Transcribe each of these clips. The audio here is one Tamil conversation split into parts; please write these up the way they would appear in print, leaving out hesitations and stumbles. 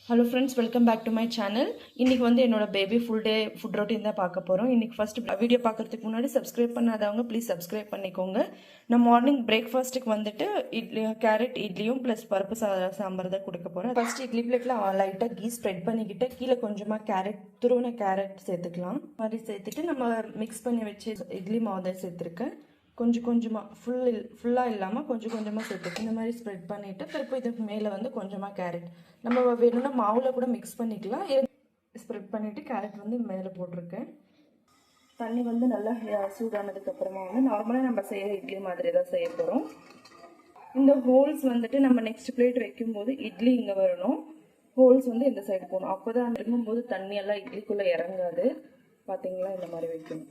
Hello friends, welcome back to my channel. இன்றைக்கி வந்து என்னோட baby full day food routine தான் பார்க்க போகிறோம். இன்றைக்கி ஃபஸ்ட்டு வீடியோ பார்க்குறதுக்கு முன்னாடி சப்ஸ்கிரைப் பண்ணாதவங்க ப்ளீஸ் சப்ஸ்கிரைப் பண்ணிக்கோங்க. நான் மார்னிங் பிரேக்ஃபாஸ்ட்டுக்கு வந்துட்டு கேரட் இட்லியும் ப்ளஸ் பருப்பு சாம்பார் தான் கொடுக்க போகிறேன். ஃபஸ்ட் இட்லி பிளேட்டில் லைட்டாக கீ ஸ்ப்ரெட் பண்ணிக்கிட்டு கீழே கொஞ்சமாக துருவின கேரட் சேர்த்துக்கலாம். மாதிரி சேர்த்துட்டு நம்ம மிக்ஸ் பண்ணி வச்சு இட்லி மாவு தான் சேர்த்துருக்கேன். கொஞ்சம் கொஞ்சமாக ஃபுல்லாக இல்லாமல் கொஞ்சம் கொஞ்சமாக சேர்த்துட்டு இந்த மாதிரி ஸ்ப்ரெட் பண்ணிவிட்டு பிறப்பு இதுக்கு மேலே வந்து கொஞ்சமாக கேரட் நம்ம வேணும்னா மாவில் கூட மிக்ஸ் பண்ணிக்கலாம். ஸ்ப்ரெட் பண்ணிவிட்டு கேரட் வந்து மேலே போட்டிருக்கேன். தண்ணி வந்து நல்லா சூடானதுக்கப்புறமா வந்து நார்மலாக நம்ம செய்கிற இட்லி மாதிரி தான் செய்ய போகிறோம். இந்த ஹோல்ஸ் வந்துட்டு நம்ம நெக்ஸ்ட் பிளேட் வைக்கும்போது இட்லி இங்கே வரணும், ஹோல்ஸ் வந்து இந்த சைடு போகணும். அப்போ தான் இருக்கும்போது தண்ணியெல்லாம் இட்லிக்குள்ளே இறங்காது. பார்த்தீங்களா, இந்த மாதிரி வைக்கணும்.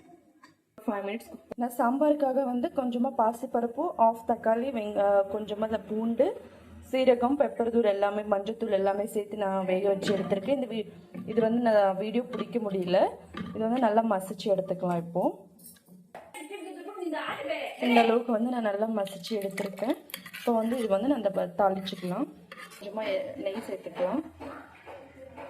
5 மினிட்ஸ். நான் சாம்பாருக்காக வந்து கொஞ்சமாக பாசிப்பருப்பு, ஆஃப் தக்காளி, கொஞ்சமாக பூண்டு, சீரகம், பெப்பர் தூள் எல்லாமே, மஞ்சத்தூள் எல்லாமே சேர்த்து நான் வேக வச்சு எடுத்துருக்கேன். இது வந்து நான் வீடியோ பிடிக்க முடியல. இது வந்து நல்லா மசிச்சு எடுத்துக்கலாம். இப்போது இந்த அளவுக்கு வந்து நான் நல்லா மசிச்சு எடுத்துருக்கேன். இப்போ வந்து இது வந்து நான் தாளிச்சுக்கலாம். கொஞ்சமாக நெய் சேர்த்துக்கலாம்.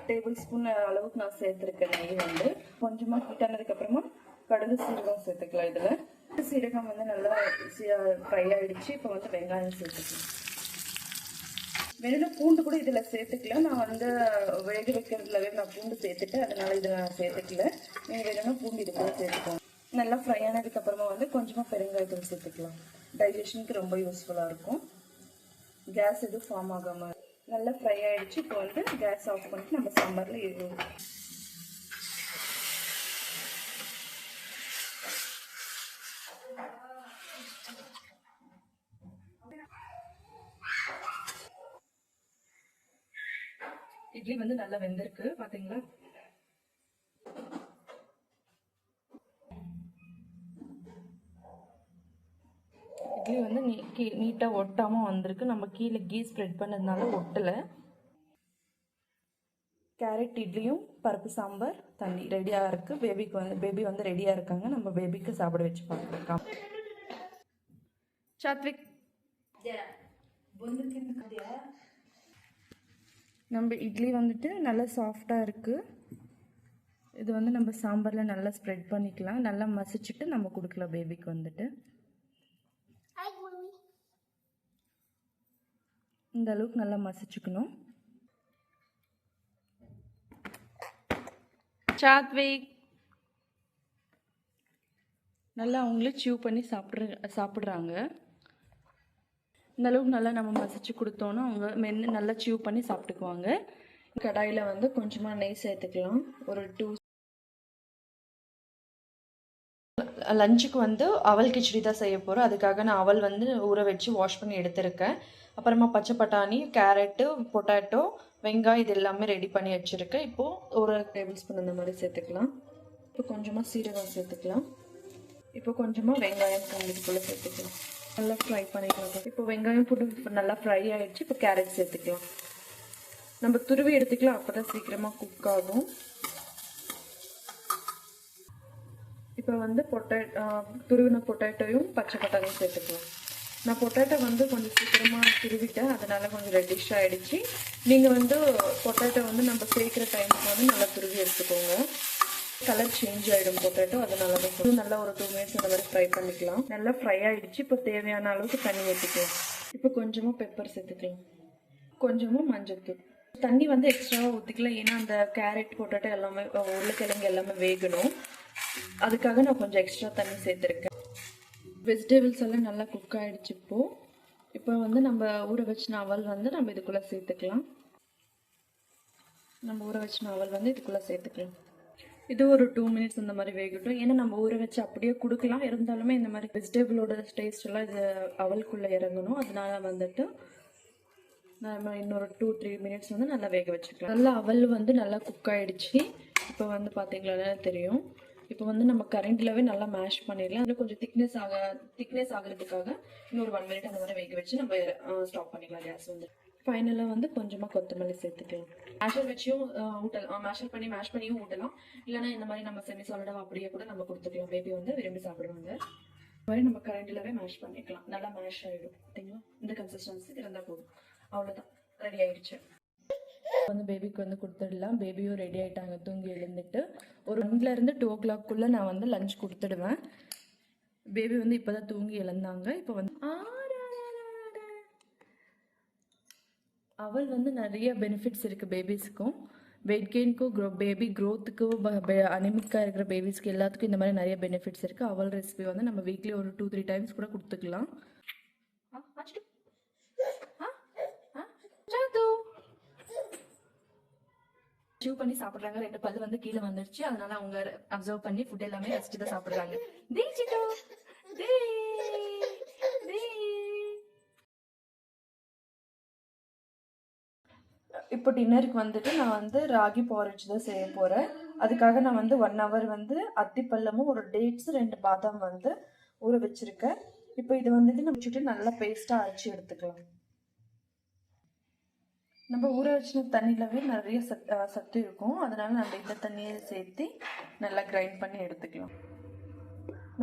டேபிள் ஸ்பூன் அளவுக்கு நான் சேர்த்துருக்கேன் நெய். வந்து கொஞ்சமாக ஹீட் ஆனதுக்கப்புறமா கடுகு சீரகம் சேர்த்துக்கலாம். இதில் சீரகம் வந்து நல்லா ஃப்ரை ஆகிடுச்சு. இப்போ வந்து வெங்காயம் சேர்த்துக்கலாம். வேணும்னா பூண்டு கூட இதில் சேர்த்துக்கலாம். நான் வந்து வேக வைக்கிறதுலவே நான் பூண்டு சேர்த்துட்டு அதனால் இதில் நான் சேர்த்துக்கல. நீங்கள் வேணும்னா பூண்டு இது கூட சேர்த்துக்கலாம். நல்லா ஃப்ரை ஆனதுக்கப்புறமா வந்து கொஞ்சமாக பெருங்காயத்தூள் சேர்த்துக்கலாம். டைஜஷனுக்கு ரொம்ப யூஸ்ஃபுல்லாக இருக்கும். கேஸ் எதுவும் ஃபார்ம் ஆகாமல் நல்லா ஃப்ரை ஆகிடுச்சு. இப்போ வந்து கேஸ் ஆஃப் பண்ணிட்டு நம்ம சாம்பாரில் இட்லி வந்து நல்லா வெந்திருக்கு. பாத்தீங்களா, இட்லி வந்து நீட்டாக ஒட்டாமல் வந்திருக்கு. நம்ம கீழே கீ ஸ்ப்ரெட் பண்ணதுனால ஒட்டலை. கேரட் இட்லியும் பருப்பு சாம்பார் தண்ணி ரெடியாக இருக்குது. பேபி வந்து ரெடியாக இருக்காங்க. நம்ம பேபிக்கு சாப்பிட வச்சு பார்க்கலாம். சாத்விக், நம்ம இட்லி வந்துட்டு நல்லா சாஃப்டாக இருக்குது. இது வந்து நம்ம சாம்பாரில் நல்லா ஸ்ப்ரெட் பண்ணிக்கலாம். நல்லா மசிச்சுட்டு நம்ம கொடுக்கலாம் பேபிக்கு வந்துட்டு. இந்த அளவுக்கு நல்லா மசிச்சுக்கணும். சாத்விக் நல்லா அவங்களே சியூ பண்ணி சாப்பிட்றாங்க. இந்த அளவுக்கு நல்லா நம்ம மசிச்சு கொடுத்தோன்னா அவங்க மென்று நல்லா சியூ பண்ணி சாப்பிட்டுக்குவாங்க. கடாயில் வந்து கொஞ்சமாக நெய் சேர்த்துக்கலாம். ஒரு 2. லஞ்சுக்கு வந்து அவல் கிச்சடி தான் செய்ய போகிறோம். அதுக்காக நான் அவல் வந்து ஊற வச்சு வாஷ் பண்ணி எடுத்துருக்கேன். அப்புறமா பச்சை பட்டாணி, கேரட்டு, பொட்டேட்டோ, வெங்காயம் இது எல்லாமே ரெடி பண்ணி வச்சுருக்கேன். இப்போது ஒரு டேபிள் ஸ்பூன் அந்த மாதிரி சேர்த்துக்கலாம். இப்போ கொஞ்சமாக சீரகம் சேர்த்துக்கலாம். இப்போ கொஞ்சமாக வெங்காயம் இதுக்குள்ளே சேர்த்துக்கலாம். நல்லா ஃப்ரை பண்ணிக்கலாம். இப்போ வெங்காயம் போட்டு நல்லா ஃப்ரை ஆகிடுச்சு. இப்போ கேரட் சேர்த்துக்கலாம். நம்ம துருவி எடுத்துக்கலாம், அப்போ தான் சீக்கிரமாக குக் ஆகும். இப்போ வந்து துருவின பொட்டேட்டோயும் பச்சை பட்டாணியும் சேர்த்துக்கலாம். நான் பொட்டேட்டோ வந்து கொஞ்சம் சீக்கிரமாக துருவிட்டேன், அதனால் கொஞ்சம் ரெட்டிஷ் ஆகிடுச்சு. நீங்கள் வந்து பொட்டேட்டோ வந்து நம்ம சேர்க்குற டைமுக்கு வந்து நல்லா துருவி எடுத்துக்கோங்க. கலர் சேஞ்ச் ஆகிடும் பொட்டேட்டோ, அதனால தான் நல்லா ஒரு 2 மினிட்ஸ் அந்த மாதிரி ஃப்ரை பண்ணிக்கலாம். நல்லா ஃப்ரை ஆகிடுச்சு. இப்போ தேவையான அளவுக்கு தண்ணி ஊற்றிக்கலாம். இப்போ கொஞ்சமாக பெப்பர் சேர்த்துக்கலாம். கொஞ்சமாக மஞ்சள்தூள். தண்ணி வந்து எக்ஸ்ட்ராவாக ஊற்றிக்கலாம், ஏன்னா அந்த கேரட், பொட்டேட்டோ எல்லாமே, உருளைக்கிழங்கு எல்லாமே வேகணும். அதுக்காக நான் கொஞ்சம் எக்ஸ்ட்ரா தண்ணி சேர்த்துருக்கேன். வெஜிடபிள்ஸ் எல்லாம் நல்லா குக் ஆகிடுச்சு. இப்போ வந்து நம்ம ஊற வச்சின அவல் வந்து நம்ம இதுக்குள்ளே சேர்த்துக்கலாம். இதுக்குள்ளே சேர்த்துக்கலாம். இது ஒரு 2 மினிட்ஸ் இந்த மாதிரி வேகட்டும். ஏன்னா நம்ம ஊற வச்சு அப்படியே கொடுக்கலாம். இருந்தாலுமே இந்த மாதிரி வெஜிடபிளோட டேஸ்ட் எல்லாம் இது அவலுக்குள்ளே இறங்கணும். அதனால வந்துட்டு நம்ம இன்னொரு 2-3 மினிட்ஸ் வந்து நல்லா வேக வச்சுக்கலாம். நல்லா அவல் வந்து நல்லா குக் ஆகிடுச்சு. இப்போ வந்து பார்த்தீங்களா தெரியும். இப்போ வந்து நம்ம கரண்டிலவே நல்லா மேஷ் பண்ணிடலாம். அதில் கொஞ்சம் திக்னஸ் ஆகிறதுக்காக இன்னொரு 1 மினிட் அந்த மாதிரி வேக வச்சு நம்ம ஸ்டாப் பண்ணிக்கலாம் கேஸ் வந்து. ஃபைனலாக வந்து கொஞ்சமாக கொத்தமல்லி சேர்த்துக்கலாம். மேஷர் வச்சியும் ஊட்டலாம், மேஷ் பண்ணியும் ஊட்டலாம். இல்லைனா இந்த மாதிரி நம்ம செமி சாலிடாக அப்படியே கூட நம்ம கொடுத்துக்கலாம். பேபி வந்து விரும்பி சாப்பிடுவாங்க. இந்த மாதிரி நம்ம கரண்டிலவே மேஷ் பண்ணிக்கலாம். நல்லா மேஷ் ஆகிடும். பார்த்தீங்களா, இந்த கன்சிஸ்டன்சி இருந்தால் போதும். அவ்வளோதான், ரெடி ஆகிடுச்சு. வந்து பேபிக்கு வந்து கொடுத்துடலாம். பேபியும் ரெடி ஆகிட்டாங்க தூங்கி எழுந்துட்டு. ஒரு 1லேருந்து 2 o'clock நான் வந்து லஞ்ச் கொடுத்துடுவேன். பேபி வந்து இப்போ தான் தூங்கி எழுந்தாங்க. இப்போ வந்து அவள் வந்து நிறைய பெனிஃபிட்ஸ் இருக்குது பேபிஸ்க்கும். வெயிட் கெயினுக்கும் பேபி க்ரோத்துக்கும் அனிமிக்காக இருக்கிற பேபிஸ்க்கு எல்லாத்துக்கும் இந்த மாதிரி நிறைய பெனிஃபிட்ஸ் இருக்குது. அவள் ரெசிபி வந்து நம்ம வீக்லி ஒரு 2-3 டைம்ஸ் கூட கொடுத்துக்கலாம். ஷூ பண்ணி சாப்பிட்றாங்க. 2 பல்லு வந்து கீழே வந்துடுச்சு. அதனால அவங்க அப்சர்வ் பண்ணி ஃபுட் எல்லாமே ரசிச்சு தான் சாப்பிட்றாங்க. இப்போ டின்னருக்கு வந்துட்டு நான் வந்து ராகி பாரிஜ் தான் செய்ய போகிறேன். அதுக்காக நான் வந்து 1 hour வந்து அத்திப்பழமும் ஒரு டேட்ஸ் 2 பாதாம் வந்து ஊற வச்சுருக்கேன். இப்போ இது வந்துட்டு நம்ம வச்சுட்டு நல்லா பேஸ்ட்டாக அரைச்சி எடுத்துக்கலாம். நம்ம ஊற வச்சின தண்ணியிலவே நிறைய சத்து இருக்கும். அதனால நம்ம இந்த தண்ணியை சேர்த்து நல்லா கிரைண்ட் பண்ணி எடுத்துக்கலாம்.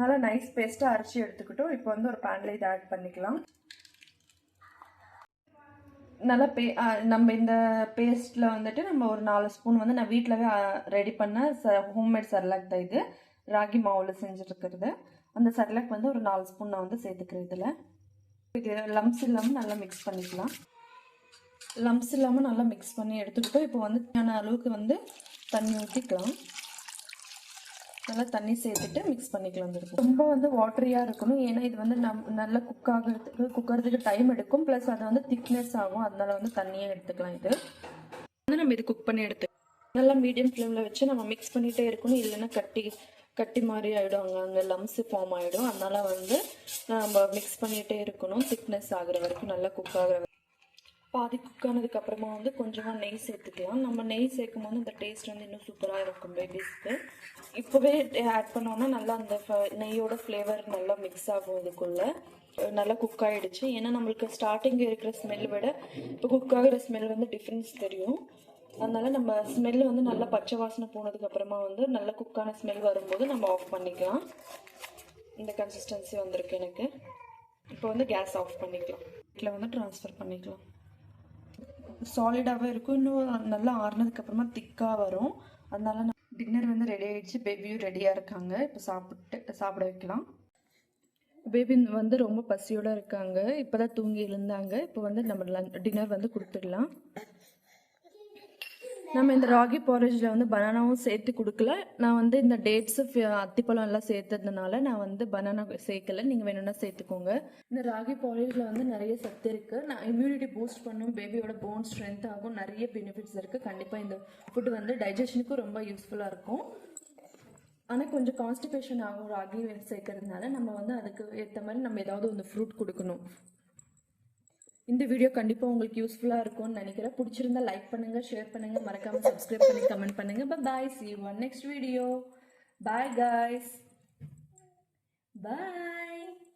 நல்லா நைஸ் பேஸ்ட்டாக அரைச்சி எடுத்துக்கிட்டோம். இப்போ வந்து ஒரு பேனில் இதை ஆட் பண்ணிக்கலாம். நல்லா நம்ம இந்த பேஸ்ட்டில் வந்துட்டு நம்ம ஒரு 4 ஸ்பூன் வந்து நான் வீட்டிலவே ரெடி பண்ண ஹோம்மேட் சர்லாக் தான் இது. ராகி மாவில் செஞ்சுருக்கிறது. அந்த சர்லாக் வந்து ஒரு 4 ஸ்பூன் நான் வந்து சேர்த்துக்கிறேன். இதில் இது லம்ஸ் இல்லாமல் நல்லா மிக்ஸ் பண்ணிக்கலாம். லம்ஸ் இல்லாமல் நல்லா மிக்ஸ் பண்ணி எடுத்துக்கிட்டோம். இப்போ வந்து தேவையான அளவுக்கு வந்து தண்ணி ஊற்றிக்கலாம். நல்லா தண்ணி சேர்த்துட்டு மிக்ஸ் பண்ணிக்கலாம். ரொம்ப வந்து வாட்டரியாக இருக்கணும். ஏன்னா இது வந்து நல்லா குக்கறதுக்கு டைம் எடுக்கும். ப்ளஸ் அது வந்து திக்னஸ் ஆகும். அதனால வந்து தண்ணியே எடுத்துக்கலாம். இது வந்து நம்ம இது குக் பண்ணி நல்லா மீடியம் ஃப்ளேமில் வச்சு நம்ம மிக்ஸ் பண்ணிகிட்டே இருக்கணும். இல்லைன்னா கட்டி மாதிரி ஆகிடும். அங்கே லம்ஸு ஃபார்ம் ஆகிடும். அதனால வந்து நம்ம மிக்ஸ் பண்ணிகிட்டே இருக்கணும். திக்னஸ் ஆகிற வரைக்கும் நல்லா குக் ஆகிற பாதி குக் ஆனதுக்கப்புறமா வந்து கொஞ்சமாக நெய் சேர்த்துக்கலாம். நம்ம நெய் சேர்க்கும் போது அந்த டேஸ்ட் வந்து இன்னும் சூப்பராக இருக்கும் பேபிஸ்க்கு. இப்போவே ஆட் பண்ணோன்னா நல்லா அந்த நெய்யோட ஃப்ளேவர் நல்லா மிக்ஸ் ஆகும். இதுக்குள்ளே நல்லா குக் ஆகிடுச்சு. ஏன்னா நம்மளுக்கு ஸ்டார்டிங் இருக்கிற ஸ்மெல் விட இப்போ குக் ஆகிற ஸ்மெல் வந்து டிஃப்ரென்ஸ் தெரியும். அதனால நம்ம ஸ்மெல் வந்து நல்லா பச்சை வாசனை போனதுக்கப்புறமா வந்து நல்லா குக்கான ஸ்மெல் வரும்போது நம்ம ஆஃப் பண்ணிக்கலாம். இந்த கன்சிஸ்டன்சி வந்திருக்கு எனக்கு. இப்போ வந்து கேஸ் ஆஃப் பண்ணிக்கலாம். இதில் வந்து ட்ரான்ஸ்ஃபர் பண்ணிக்கலாம். சாலிடாகவே இருக்கும். இன்னும் நல்லா ஆறுனதுக்கப்புறமா திக்காக வரும். அதனால டின்னர் வந்து ரெடி ஆகிடுச்சு. பேபியும் ரெடியாக இருக்காங்க. இப்போ சாப்பிட வைக்கலாம். பேபி வந்து ரொம்ப பசியோடு இருக்காங்க. இப்போ தான் தூங்கி எழுந்தாங்க. இப்போ வந்து நம்ம டின்னர் வந்து கொடுத்துடலாம். நம்ம இந்த ராகி பாரேஜில் வந்து பனானாவும் சேர்த்து கொடுக்கல. நான் வந்து இந்த டேட்ஸு அத்திப்பழம் எல்லாம் சேர்த்ததுனால நான் வந்து பனானா சேர்க்கலை. நீங்கள் வேணும்னா சேர்த்துக்கோங்க. இந்த ராகி பாரேஜில் வந்து நிறைய சத்து இருக்குது. நான் இம்யூனிட்டி பூஸ்ட் பண்ணும். பேபியோட போன் ஸ்ட்ரென்த் ஆகும். நிறைய பெனிஃபிட்ஸ் இருக்குது. கண்டிப்பாக இந்த ஃபுட்டு வந்து டைஜஷனுக்கும் ரொம்ப யூஸ்ஃபுல்லாக இருக்கும். ஆனால் கொஞ்சம் கான்ஸ்டிபேஷன் ஆகும் ராகி சேர்க்கறதுனால. நம்ம வந்து அதுக்கு ஏற்ற மாதிரி நம்ம ஏதாவது ஒரு ஃப்ரூட் கொடுக்கணும். இந்த வீடியோ கண்டிப்பாக உங்களுக்கு யூஸ்ஃபுல்லாக இருக்கும்னு நினைக்கிறேன். பிடிச்சிருந்தா லைக் பண்ணுங்கள், ஷேர் பண்ணுங்கள், மறக்காமல் சப்ஸ்கிரைப் பண்ணி கமெண்ட் பண்ணுங்கள். பாய், see you on next video. Bye guys. Bye.